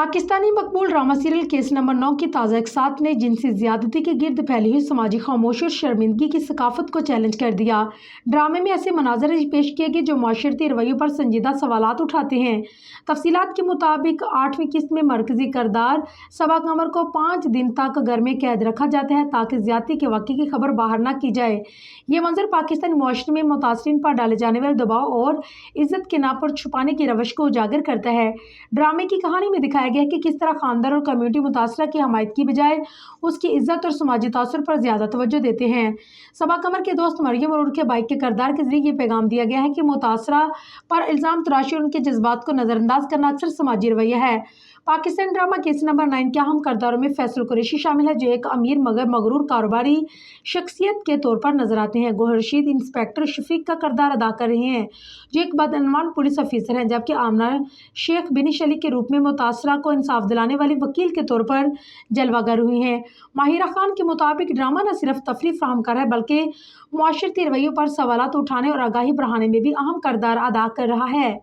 पाकिस्तानी मकबूल drama serial case number 9 की ताज़ा इकसात ने जिनसी ज्यादती के गिर्द फैली हुई समाजी खामोशी और शर्मिंदगी की सकाफत को चैलेंज कर दिया। ड्रामे में ऐसे मनाजर पेश किए गए जो माशरती रवैयों पर संजीदा सवालात उठाते हैं। तफसीलात के मुताबिक 8वीं किस्त में मरकजी किरदार सबा कमर को 5 दिन तक घर में कैद रखा जाता है ताकि ज्यादती के वाक़े की खबर बाहर न की जाए। ये मंजर पाकिस्तानी मुआशरे में मुतासरीन पर डाले जाने वाले दबाव और इज्जत के नाम पर छुपाने की रवश को उजागर करता है। ड्रामे की कहानी में दिखाया गया कि किस तरह खानदान और कम्युनिटी मुतासरा की हमायत की बजाय उसकी इज्जत और समाजी तासुर पर ज्यादा तवज्जो देते हैं। सबा कमर के दोस्त मरियम और उनके भाई के किरदार के जरिए ये पैगाम दिया गया है कि मुतासरा पर इल्ज़ाम तराशी और उनके जज्बात को नज़रअंदाज करना अक्सर समाजी रवैया है। पाकिस्तान ड्रामा केस नंबर 9 के अहम किरदारों में फैसल कुरैशी शामिल है, जो एक अमीर मगर मगरूर कारोबारी शख्सियत के तौर पर नजर आते हैं। गोहर रशीद इंस्पेक्टर शफीक का किरदार अदा कर रहे हैं, जो एक बदअनवान पुलिस अफसर हैं, जबकि आमना शेख बिनिश अली के रूप में मुतासरा को इंसाफ दिलाने वाली वकील के तौर पर जलवागर हुई हैं। माहिरा खान के मुताबिक ड्रामा न सिर्फ तफरीह फराहम कर रहा है बल्कि मुआशरती रवैयों पर सवालात उठाने और आगाही बढ़ाने में भी अहम किरदार अदा कर रहा है।